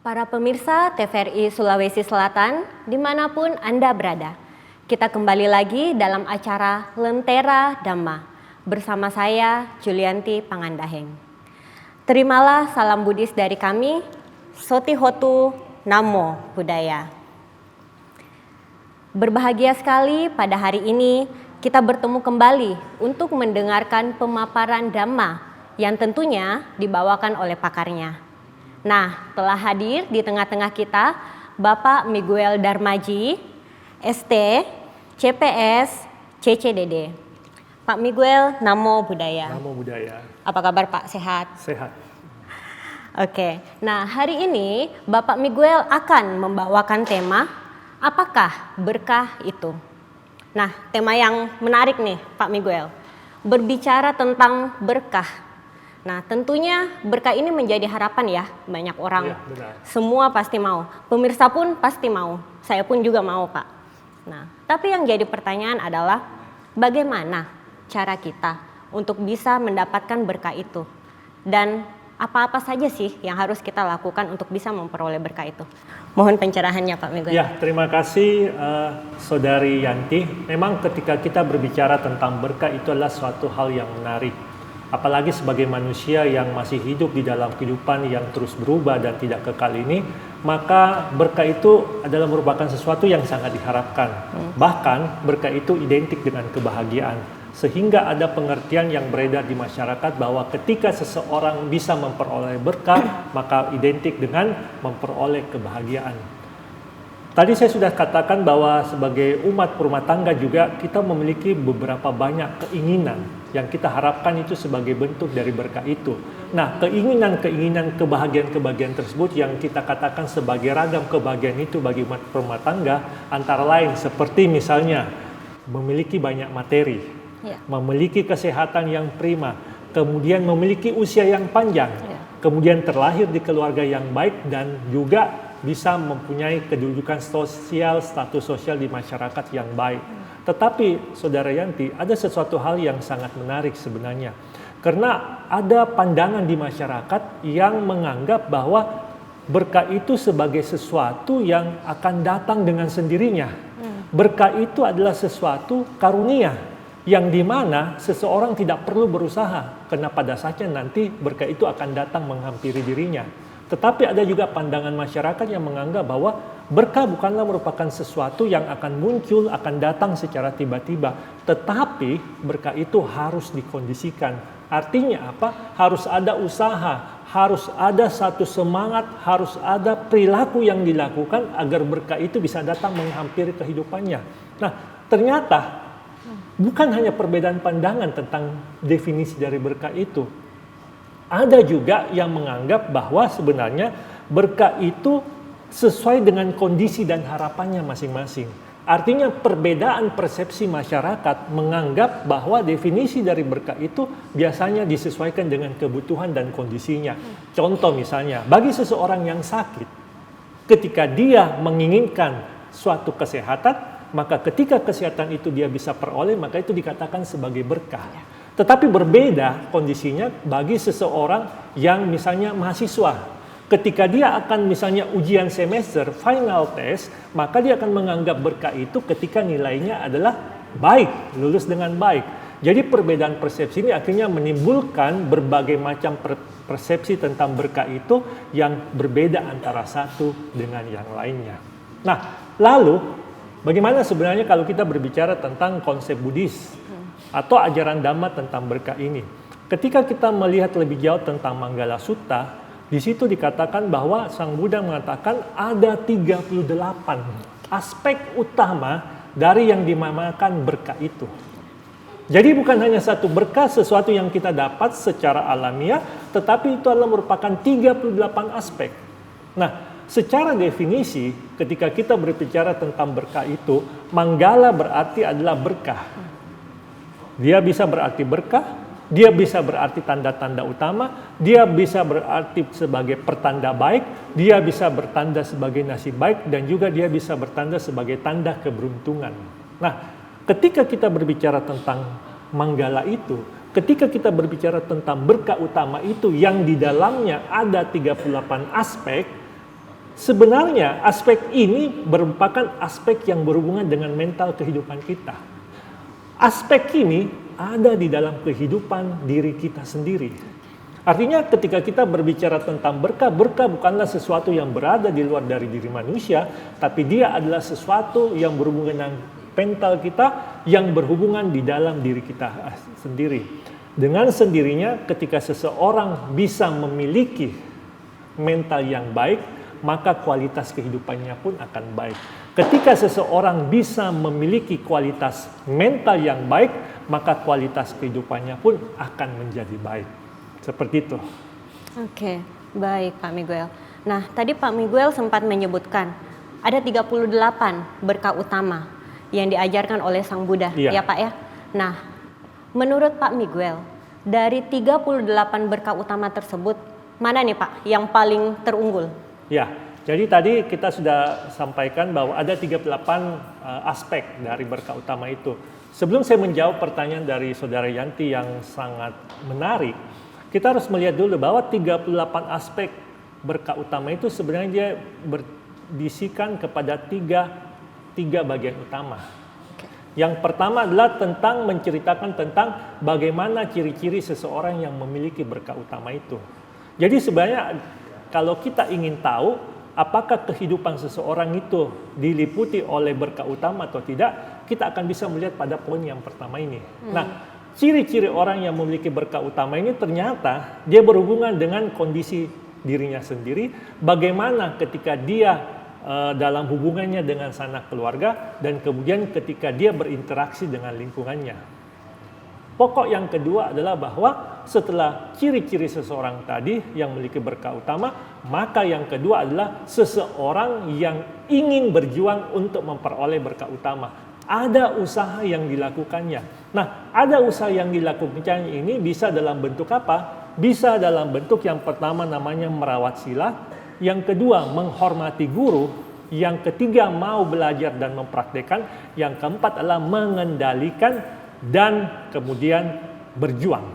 Para pemirsa TVRI Sulawesi Selatan, dimanapun Anda berada, kita kembali lagi dalam acara Lentera Dhamma bersama saya, Julianti Pangandaheng. Terimalah salam Buddhis dari kami, Sotihotu Namo Buddhaya. Berbahagia sekali pada hari ini kita bertemu kembali untuk mendengarkan pemaparan Dhamma yang tentunya dibawakan oleh pakarnya. Nah, telah hadir di tengah-tengah kita Bapak Miguel Darmaji, ST, CPS, CCDD. Pak Miguel, Namo Buddhaya. Namo Buddhaya. Apa kabar Pak? Sehat? Sehat. Oke, nah hari ini Bapak Miguel akan membawakan tema, apakah berkah itu? Nah, tema yang menarik nih Pak Miguel, berbicara tentang berkah. Nah, tentunya berkah ini menjadi harapan ya banyak orang. Ya, benar. Semua pasti mau, pemirsa pun pasti mau, saya pun juga mau Pak. Nah, tapi yang jadi pertanyaan adalah bagaimana cara kita untuk bisa mendapatkan berkah itu? Dan apa-apa saja sih yang harus kita lakukan untuk bisa memperoleh berkah itu? Mohon pencerahannya Pak Miguel. Ya, terima kasih Saudari Yanti. Memang ketika kita berbicara tentang berkah itu adalah suatu hal yang menarik. Apalagi sebagai manusia yang masih hidup di dalam kehidupan yang terus berubah dan tidak kekal ini, maka berkah itu adalah merupakan sesuatu yang sangat diharapkan. Bahkan berkah itu identik dengan kebahagiaan. Sehingga ada pengertian yang beredar di masyarakat bahwa ketika seseorang bisa memperoleh berkah, maka identik dengan memperoleh kebahagiaan. Tadi saya sudah katakan bahwa sebagai umat rumah tangga juga kita memiliki beberapa banyak keinginan yang kita harapkan itu sebagai bentuk dari berkah itu. Nah, keinginan-keinginan kebahagiaan-kebahagiaan tersebut yang kita katakan sebagai ragam kebahagiaan itu bagi umat rumah tangga antara lain seperti misalnya memiliki banyak materi, memiliki kesehatan yang prima, kemudian memiliki usia yang panjang, kemudian terlahir di keluarga yang baik dan juga bisa mempunyai kedudukan sosial, status sosial di masyarakat yang baik. Tetapi Saudara Yanti, ada sesuatu hal yang sangat menarik sebenarnya. Karena ada pandangan di masyarakat yang menganggap bahwa berkah itu sebagai sesuatu yang akan datang dengan sendirinya. Berkah itu adalah sesuatu karunia yang dimana seseorang tidak perlu berusaha. Karena pada saatnya nanti berkah itu akan datang menghampiri dirinya. Tetapi ada juga pandangan masyarakat yang menganggap bahwa berkah bukanlah merupakan sesuatu yang akan muncul, akan datang secara tiba-tiba. Tetapi berkah itu harus dikondisikan. Artinya apa? Harus ada usaha, harus ada satu semangat, harus ada perilaku yang dilakukan agar berkah itu bisa datang menghampiri kehidupannya. Nah, ternyata bukan hanya perbedaan pandangan tentang definisi dari berkah itu. Ada juga yang menganggap bahwa sebenarnya berkah itu sesuai dengan kondisi dan harapannya masing-masing. Artinya perbedaan persepsi masyarakat menganggap bahwa definisi dari berkah itu biasanya disesuaikan dengan kebutuhan dan kondisinya. Contoh misalnya, bagi seseorang yang sakit, ketika dia menginginkan suatu kesehatan, maka ketika kesehatan itu dia bisa peroleh, maka itu dikatakan sebagai berkah. Tetapi berbeda kondisinya bagi seseorang yang misalnya mahasiswa. Ketika dia akan misalnya ujian semester, final test, maka dia akan menganggap berkah itu ketika nilainya adalah baik, lulus dengan baik. Jadi perbedaan persepsi ini akhirnya menimbulkan berbagai macam persepsi tentang berkah itu yang berbeda antara satu dengan yang lainnya. Nah, lalu bagaimana sebenarnya kalau kita berbicara tentang konsep Buddhis atau ajaran Dhamma tentang berkah ini? Ketika kita melihat lebih jauh tentang Manggala Sutta, di situ dikatakan bahwa Sang Buddha mengatakan ada 38 aspek utama dari yang dinamakan berkah itu. Jadi bukan hanya satu berkah, sesuatu yang kita dapat secara alamiah, tetapi itu adalah merupakan 38 aspek. Nah, secara definisi ketika kita berbicara tentang berkah itu, Manggala berarti adalah berkah. Dia bisa berarti berkah, dia bisa berarti tanda-tanda utama, dia bisa berarti sebagai pertanda baik, dia bisa bertanda sebagai nasib baik, dan juga dia bisa bertanda sebagai tanda keberuntungan. Nah, ketika kita berbicara tentang Manggala itu, ketika kita berbicara tentang berkah utama itu yang di dalamnya ada 38 aspek, Sebenarnya aspek ini merupakan aspek yang berhubungan dengan mental kehidupan kita. Aspek ini ada di dalam kehidupan diri kita sendiri. Artinya ketika kita berbicara tentang berkah, berkah bukanlah sesuatu yang berada di luar dari diri manusia, tapi dia adalah sesuatu yang berhubungan dengan mental kita, yang berhubungan di dalam diri kita sendiri. Dengan sendirinya ketika seseorang bisa memiliki mental yang baik, maka kualitas kehidupannya pun akan baik. Ketika seseorang bisa memiliki kualitas mental yang baik, maka kualitas kehidupannya pun akan menjadi baik. Seperti itu. Oke, baik Pak Miguel. Nah, tadi Pak Miguel sempat menyebutkan ada 38 berkah utama yang diajarkan oleh Sang Buddha, ya Pak ya. Nah, menurut Pak Miguel, dari 38 berkah utama tersebut, mana nih Pak yang paling terunggul? Ya, jadi tadi kita sudah sampaikan bahwa ada 38 aspek dari berkah utama itu. Sebelum saya menjawab pertanyaan dari Saudara Yanti yang sangat menarik, kita harus melihat dulu bahwa 38 aspek berkah utama itu sebenarnya dia berdisikan kepada tiga bagian utama. Yang pertama adalah tentang menceritakan tentang bagaimana ciri-ciri seseorang yang memiliki berkah utama itu. Jadi sebenarnya kalau kita ingin tahu apakah kehidupan seseorang itu diliputi oleh berkah utama atau tidak, kita akan bisa melihat pada poin yang pertama ini. Nah, ciri-ciri orang yang memiliki berkah utama ini ternyata dia berhubungan dengan kondisi dirinya sendiri, bagaimana ketika dia dalam hubungannya dengan sanak keluarga, dan kemudian ketika dia berinteraksi dengan lingkungannya. Pokok yang kedua adalah bahwa setelah ciri-ciri seseorang tadi yang memiliki berkah utama, maka yang kedua adalah seseorang yang ingin berjuang untuk memperoleh berkah utama. Ada usaha yang dilakukannya. Nah, ada usaha yang dilakukannya ini bisa dalam bentuk apa? Bisa dalam bentuk yang pertama namanya merawat sila, yang kedua menghormati guru, yang ketiga mau belajar dan mempraktekkan, yang keempat adalah mengendalikan dan kemudian berjuang.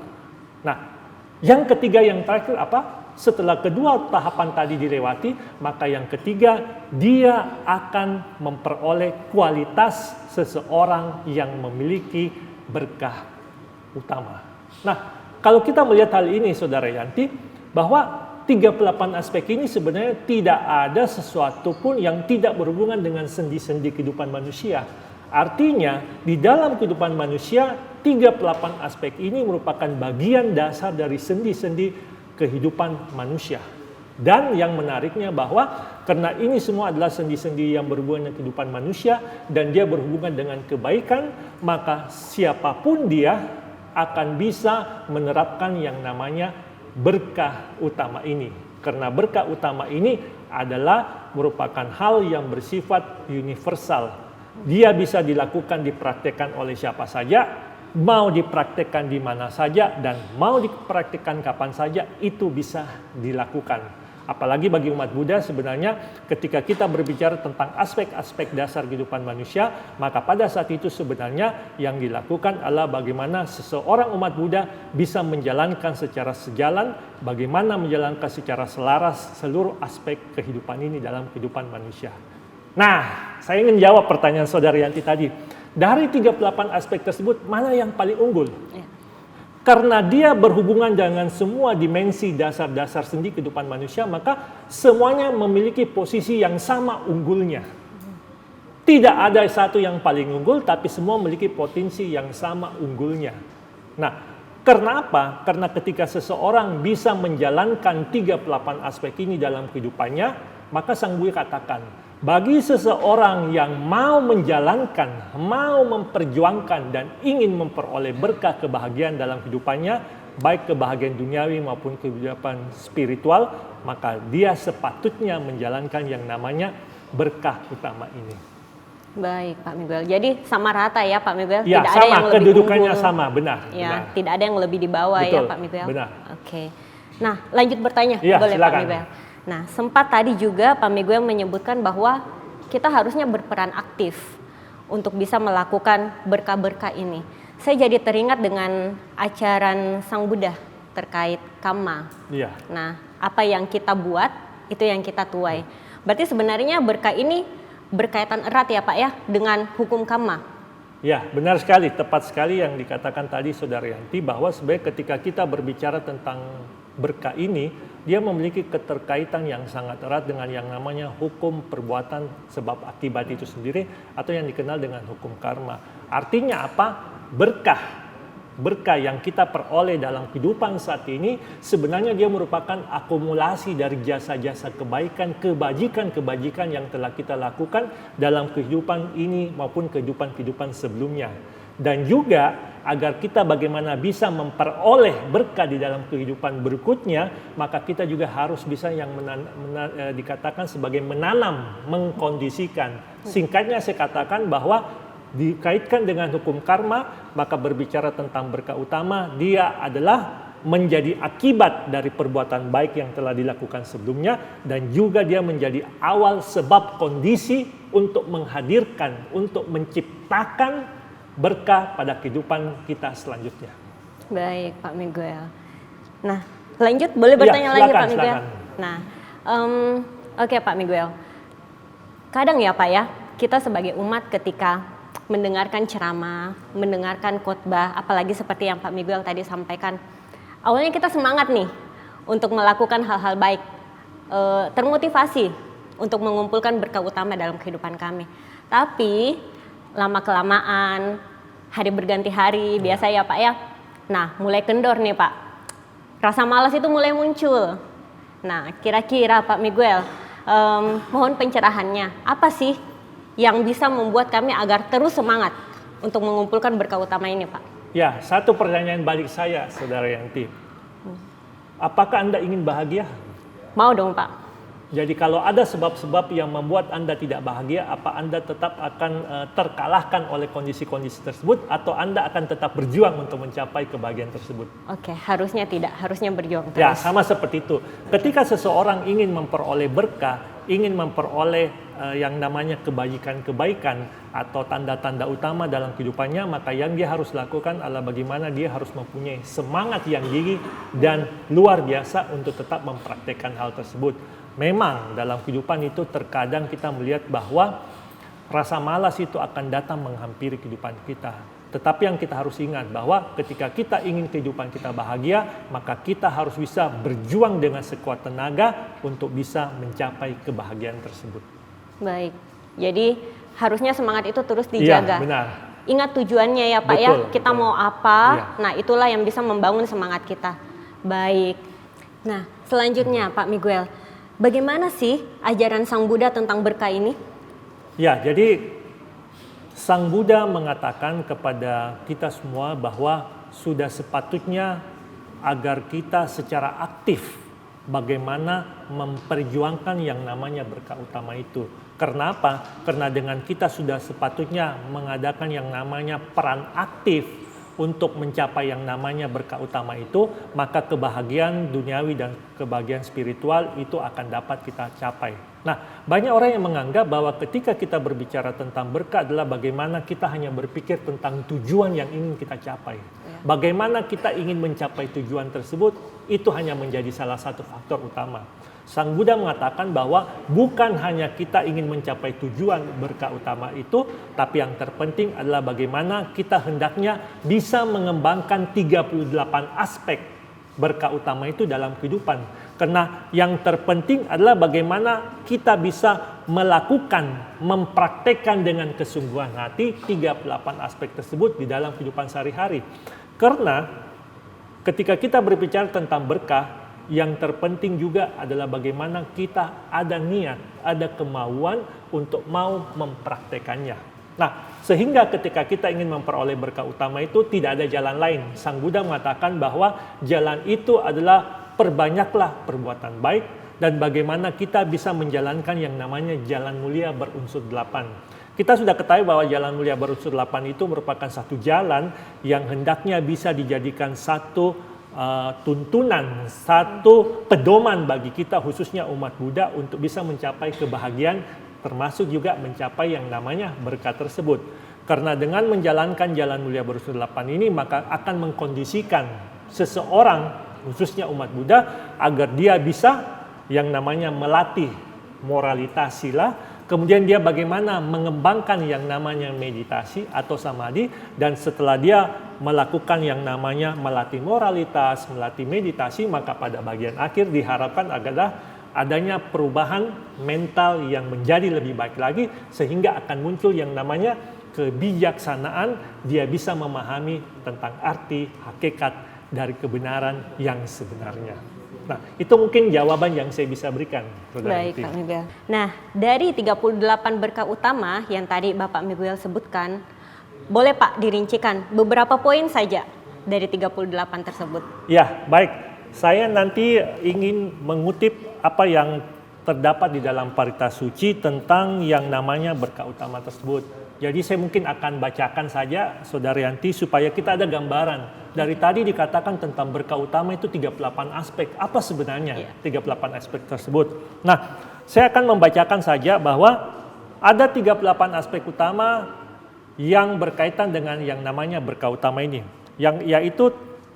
Nah, yang ketiga yang terakhir apa? Setelah kedua tahapan tadi dilewati, maka yang ketiga dia akan memperoleh kualitas seseorang yang memiliki berkah utama. Nah, kalau kita melihat hal ini Saudara Yanti, bahwa 38 aspek ini sebenarnya tidak ada sesuatu pun yang tidak berhubungan dengan sendi-sendi kehidupan manusia. Artinya, di dalam kehidupan manusia, 38 aspek ini merupakan bagian dasar dari sendi-sendi kehidupan manusia. Dan yang menariknya bahwa karena ini semua adalah sendi-sendi yang berhubungan dengan kehidupan manusia dan dia berhubungan dengan kebaikan, maka siapapun dia akan bisa menerapkan yang namanya berkah utama ini. Karena berkah utama ini adalah merupakan hal yang bersifat universal. Dia bisa dilakukan, dipraktekkan oleh siapa saja, mau dipraktekkan di mana saja, dan mau dipraktekkan kapan saja, itu bisa dilakukan. Apalagi bagi umat Buddha sebenarnya ketika kita berbicara tentang aspek-aspek dasar kehidupan manusia, maka pada saat itu sebenarnya yang dilakukan adalah bagaimana seseorang umat Buddha bisa menjalankan secara sejalan, bagaimana menjalankan secara selaras seluruh aspek kehidupan ini dalam kehidupan manusia. Nah, saya ingin jawab pertanyaan Saudara Yanti tadi. Dari 38 aspek tersebut, mana yang paling unggul? Ya. Karena dia berhubungan dengan semua dimensi dasar-dasar sendi kehidupan manusia, maka semuanya memiliki posisi yang sama unggulnya. Tidak ada satu yang paling unggul, tapi semua memiliki potensi yang sama unggulnya. Nah, karena apa? Karena ketika seseorang bisa menjalankan 38 aspek ini dalam kehidupannya, maka Sang Buddha katakan, bagi seseorang yang mau menjalankan, mau memperjuangkan dan ingin memperoleh berkah kebahagiaan dalam kehidupannya, baik kebahagiaan duniawi maupun kehidupan spiritual, maka dia sepatutnya menjalankan yang namanya berkah utama ini. Baik Pak Miguel, jadi sama rata ya Pak Miguel? Ya, tidak sama, ada yang kedudukannya lebih sama, benar. Ya, benar. tidak ada yang lebih di bawah. Betul, ya Pak Miguel? Benar. Oke. Nah, lanjut bertanya, ya, boleh silakan. Pak Miguel? Nah, sempat tadi juga Pak Miguel menyebutkan bahwa kita harusnya berperan aktif untuk bisa melakukan berkah-berkah ini. Saya jadi teringat dengan ajaran Sang Buddha terkait karma. Iya. Nah, apa yang kita buat, itu yang kita tuai. Berarti sebenarnya berkah ini berkaitan erat ya Pak ya dengan hukum karma. Ya, benar sekali, tepat sekali yang dikatakan tadi Saudara Yanti, bahwa sebenarnya ketika kita berbicara tentang berkah ini, dia memiliki keterkaitan yang sangat erat dengan yang namanya hukum perbuatan sebab akibat itu sendiri, atau yang dikenal dengan hukum karma. Artinya apa? Berkah yang kita peroleh dalam kehidupan saat ini sebenarnya dia merupakan akumulasi dari jasa-jasa kebaikan, kebajikan yang telah kita lakukan dalam kehidupan ini maupun kehidupan sebelumnya. Dan juga agar kita bagaimana bisa memperoleh berkah di dalam kehidupan berikutnya, maka kita juga harus bisa yang dikatakan sebagai menanam, mengkondisikan. Singkatnya saya katakan bahwa dikaitkan dengan hukum karma, maka berbicara tentang berkah utama, dia adalah menjadi akibat dari perbuatan baik yang telah dilakukan sebelumnya, dan juga dia menjadi awal sebab kondisi untuk menghadirkan, untuk menciptakan berkah pada kehidupan kita selanjutnya. Baik Pak Miguel. Nah lanjut, boleh bertanya lagi Pak Miguel? Silakan. Nah oke Pak Miguel, kadang ya Pak ya, kita sebagai umat ketika mendengarkan ceramah, mendengarkan khotbah, apalagi seperti yang Pak Miguel tadi sampaikan, awalnya kita semangat nih untuk melakukan hal-hal baik, termotivasi untuk mengumpulkan berkah utama dalam kehidupan kami. Tapi lama-kelamaan, hari berganti hari, biasa ya Pak ya, nah mulai kendor nih Pak, rasa malas itu mulai muncul. Nah kira-kira Pak Miguel, mohon pencerahannya, apa sih yang bisa membuat kami agar terus semangat untuk mengumpulkan berkah utama ini Pak? Ya, satu pertanyaan balik saya Saudara Yanti. Apakah Anda ingin bahagia? Mau dong Pak. Jadi kalau ada sebab-sebab yang membuat Anda tidak bahagia, apa Anda tetap akan terkalahkan oleh kondisi-kondisi tersebut, atau Anda akan tetap berjuang untuk mencapai kebahagiaan tersebut? Oke, harusnya tidak, harusnya berjuang terus. Ya, sama seperti itu. Ketika seseorang ingin memperoleh berkah, ingin memperoleh yang namanya kebaikan-kebaikan atau tanda-tanda utama dalam kehidupannya, maka yang dia harus lakukan adalah bagaimana dia harus mempunyai semangat yang gigih dan luar biasa untuk tetap mempraktekkan hal tersebut. Memang dalam kehidupan itu terkadang kita melihat bahwa rasa malas itu akan datang menghampiri kehidupan kita. Tetapi yang kita harus ingat bahwa ketika kita ingin kehidupan kita bahagia, maka kita harus bisa berjuang dengan sekuat tenaga untuk bisa mencapai kebahagiaan tersebut. Baik, jadi harusnya semangat itu terus dijaga. Iya, benar. Ingat tujuannya ya Pak. Betul, ya, kita betul. mau apa, Iya. Nah itulah yang bisa membangun semangat kita. Baik, nah selanjutnya Pak Miguel, bagaimana sih ajaran Sang Buddha tentang berkah ini? Ya, jadi Sang Buddha mengatakan kepada kita semua bahwa sudah sepatutnya agar kita secara aktif bagaimana memperjuangkan yang namanya berkah utama itu. Karena apa? Karena dengan kita sudah sepatutnya mengadakan yang namanya peran aktif untuk mencapai yang namanya berkah utama itu, maka kebahagiaan duniawi dan kebahagiaan spiritual itu akan dapat kita capai. Nah, banyak orang yang menganggap bahwa ketika kita berbicara tentang berkah adalah bagaimana kita hanya berpikir tentang tujuan yang ingin kita capai. Bagaimana kita ingin mencapai tujuan tersebut, itu hanya menjadi salah satu faktor utama. Sang Buddha mengatakan bahwa bukan hanya kita ingin mencapai tujuan berkah utama itu, tapi yang terpenting adalah bagaimana kita hendaknya bisa mengembangkan 38 aspek berkah utama itu dalam kehidupan. Karena yang terpenting adalah bagaimana kita bisa melakukan, mempraktekkan dengan kesungguhan hati 38 aspek tersebut di dalam kehidupan sehari-hari. Karena ketika kita berbicara tentang berkah, yang terpenting juga adalah bagaimana kita ada niat, ada kemauan untuk mau mempraktekannya. Nah, sehingga ketika kita ingin memperoleh berkah utama itu tidak ada jalan lain. Sang Buddha mengatakan bahwa jalan itu adalah perbanyaklah perbuatan baik dan bagaimana kita bisa menjalankan yang namanya jalan mulia berunsur 8. Kita sudah ketahui bahwa jalan mulia berunsur 8 itu merupakan satu jalan yang hendaknya bisa dijadikan satu tuntunan, satu pedoman bagi kita khususnya umat Buddha untuk bisa mencapai kebahagiaan, termasuk juga mencapai yang namanya berkah tersebut. Karena dengan menjalankan jalan mulia berunsur 8 ini maka akan mengkondisikan seseorang khususnya umat Buddha agar dia bisa yang namanya melatih moralitas sila, kemudian dia bagaimana mengembangkan yang namanya meditasi atau samadhi, dan setelah dia melakukan yang namanya melatih moralitas, melatih meditasi, maka pada bagian akhir diharapkan adalah adanya perubahan mental yang menjadi lebih baik lagi, sehingga akan muncul yang namanya kebijaksanaan, dia bisa memahami tentang arti, hakikat dari kebenaran yang sebenarnya. Nah, itu mungkin jawaban yang saya bisa berikan. Baik, Pak Miguel. Nah, dari 38 berkah utama yang tadi Bapak Miguel sebutkan, boleh Pak dirincikan beberapa poin saja dari 38 tersebut? Ya, baik. Saya nanti ingin mengutip apa yang terdapat di dalam Parita Suci tentang yang namanya berkah utama tersebut. Jadi saya mungkin akan bacakan saja, Saudara Yanti, supaya kita ada gambaran. Dari tadi dikatakan tentang berkah utama itu 38 aspek. Apa sebenarnya 38 aspek tersebut? Nah, saya akan membacakan saja bahwa ada 38 aspek utama yang berkaitan dengan yang namanya berkah utama ini. Yaitu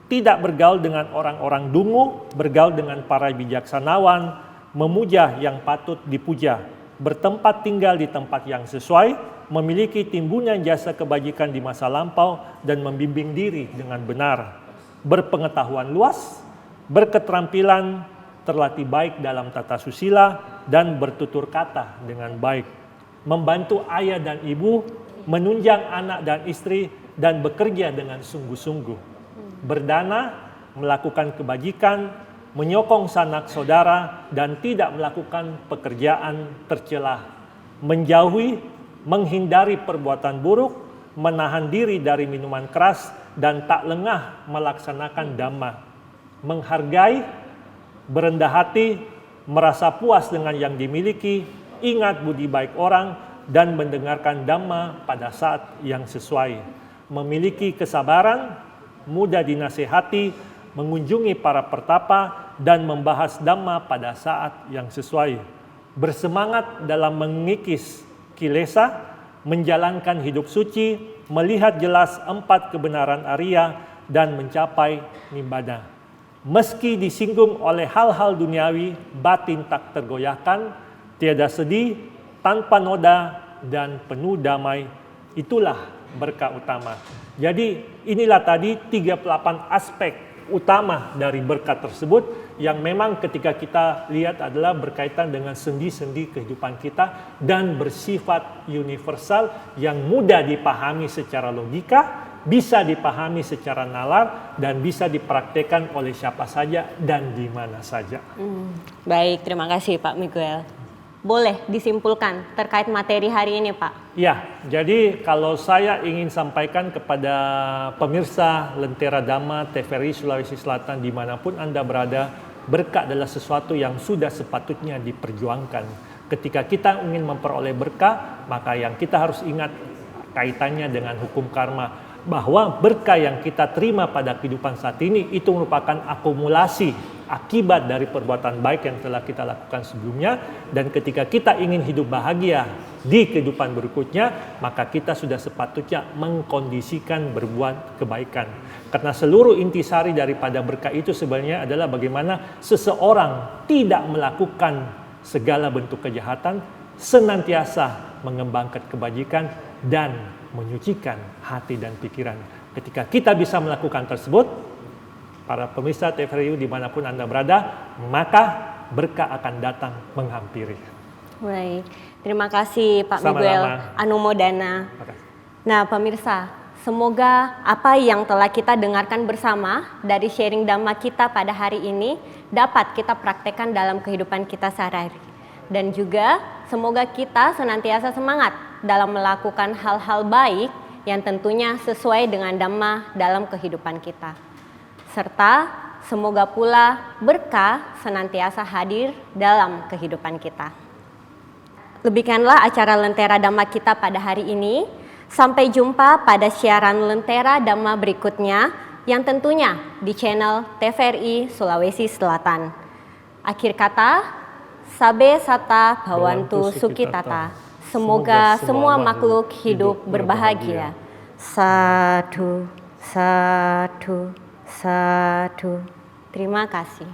tidak bergaul dengan orang-orang dungu, bergaul dengan para bijaksanawan, memuja yang patut dipuja, bertempat tinggal di tempat yang sesuai, memiliki timbunan jasa kebajikan di masa lampau, dan membimbing diri dengan benar, berpengetahuan luas, berketerampilan, terlatih baik dalam tata susila, dan bertutur kata dengan baik, membantu ayah dan ibu, menunjang anak dan istri, dan bekerja dengan sungguh-sungguh, berdana, melakukan kebajikan, menyokong sanak saudara, dan tidak melakukan pekerjaan tercela, menjauhi, menghindari perbuatan buruk, menahan diri dari minuman keras, dan tak lengah melaksanakan dhamma, menghargai, berendah hati, merasa puas dengan yang dimiliki, ingat budi baik orang, dan mendengarkan dhamma pada saat yang sesuai, memiliki kesabaran, mudah dinasihati, mengunjungi para pertapa, dan membahas dhamma pada saat yang sesuai, bersemangat dalam mengikis kilesa, menjalankan hidup suci, melihat jelas 4 kebenaran Arya, dan mencapai nibbana. Meski disinggung oleh hal-hal duniawi, batin tak tergoyahkan, tiada sedih, tanpa noda, dan penuh damai. Itulah berkah utama. Jadi inilah tadi 38 aspek utama dari berkat tersebut yang memang ketika kita lihat adalah berkaitan dengan sendi-sendi kehidupan kita dan bersifat universal yang mudah dipahami secara logika, bisa dipahami secara nalar, dan bisa dipraktekkan oleh siapa saja dan di mana saja. Baik, terima kasih Pak Miguel. Boleh disimpulkan terkait materi hari ini, Pak? Ya, jadi kalau saya ingin sampaikan kepada pemirsa Lentera Dhamma TVRI Sulawesi Selatan dimanapun Anda berada, berkah adalah sesuatu yang sudah sepatutnya diperjuangkan. Ketika kita ingin memperoleh berkah, maka yang kita harus ingat kaitannya dengan hukum karma. Bahwa berkah yang kita terima pada kehidupan saat ini itu merupakan akumulasi akibat dari perbuatan baik yang telah kita lakukan sebelumnya, dan ketika kita ingin hidup bahagia di kehidupan berikutnya, maka kita sudah sepatutnya mengkondisikan berbuat kebaikan. Karena seluruh intisari daripada berkah itu sebenarnya adalah bagaimana seseorang tidak melakukan segala bentuk kejahatan, senantiasa mengembangkan kebajikan dan menyucikan hati dan pikiran. Ketika kita bisa melakukan tersebut, para pemirsa TVRI dimanapun Anda berada, maka berkah akan datang menghampiri. Baik, terima kasih Pak Sama-sama. Miguel Anumodana. Nah pemirsa, semoga apa yang telah kita dengarkan bersama dari sharing Dhamma kita pada hari ini dapat kita praktekkan dalam kehidupan kita sehari-hari. Dan juga semoga kita senantiasa semangat dalam melakukan hal-hal baik yang tentunya sesuai dengan Dhamma dalam kehidupan kita. Serta semoga pula berkah senantiasa hadir dalam kehidupan kita. Demikianlah acara Lentera Dhamma kita pada hari ini. Sampai jumpa pada siaran Lentera Dhamma berikutnya yang tentunya di channel TVRI Sulawesi Selatan. Akhir kata, Sabe Sata Bhawantu Sukitata. Semoga semua makhluk hidup berbahagia. Sadhu, sadhu, sadhu. Terima kasih.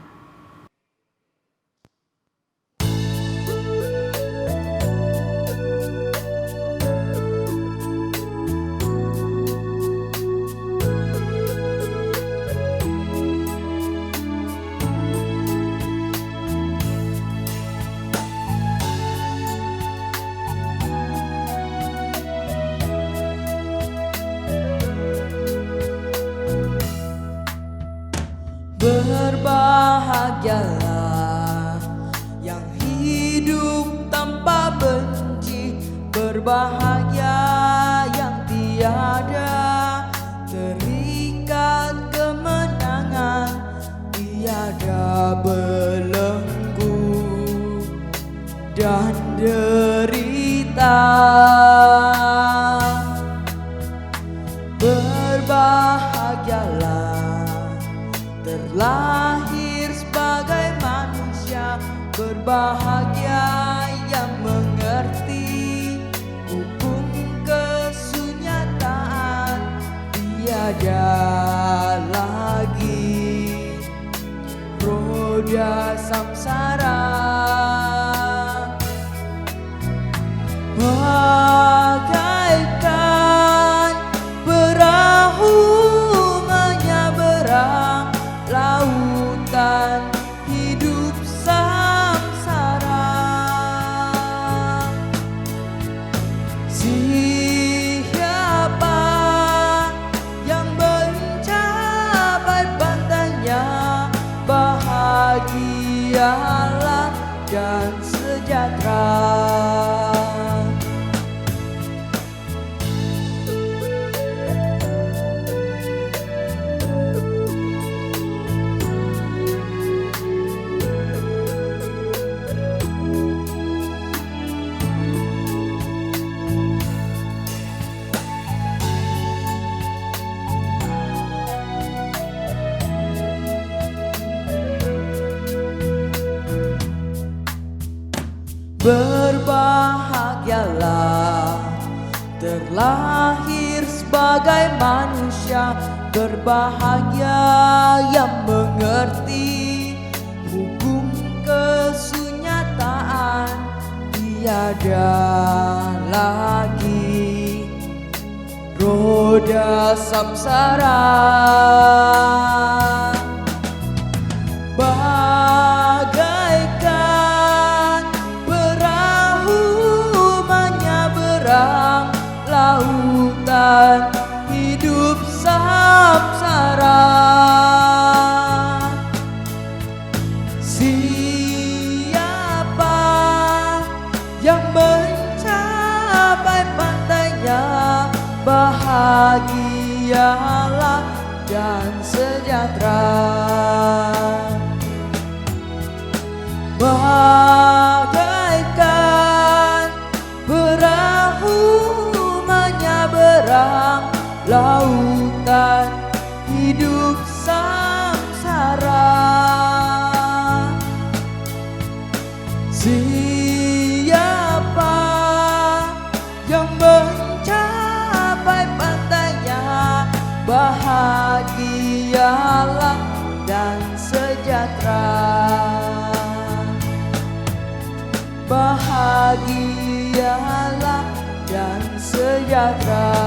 Berbahagialah yang hidup tanpa benci, berbahagia yang tiada terikat kemenangan, tiada belenggu dan derita. Berbahagialah terlahir sebagai manusia, berbahagia yang mengerti hukum kesunyataan, tiada lagi roda samsara. Bagaikan perahu menyeberang lautan hidup samsara. Siapa yang mencapai pantainya, bahagialah dan sejahtera. Berbahagialah terlahir sebagai manusia, berbahagia yang mengerti hukum kesunyataan, tiada lagi roda samsara. Bagaikan perahu menyeberang lautan hidup samsara. Siapa yang mencapai pantainya, bahagialah dan sejahtera. Bagaikan perahu menyeberang lautan hidup samsara. Siapa yang mencapai pantainya, bahagialah dan sejahtera. Bahagialah dan sejahtera.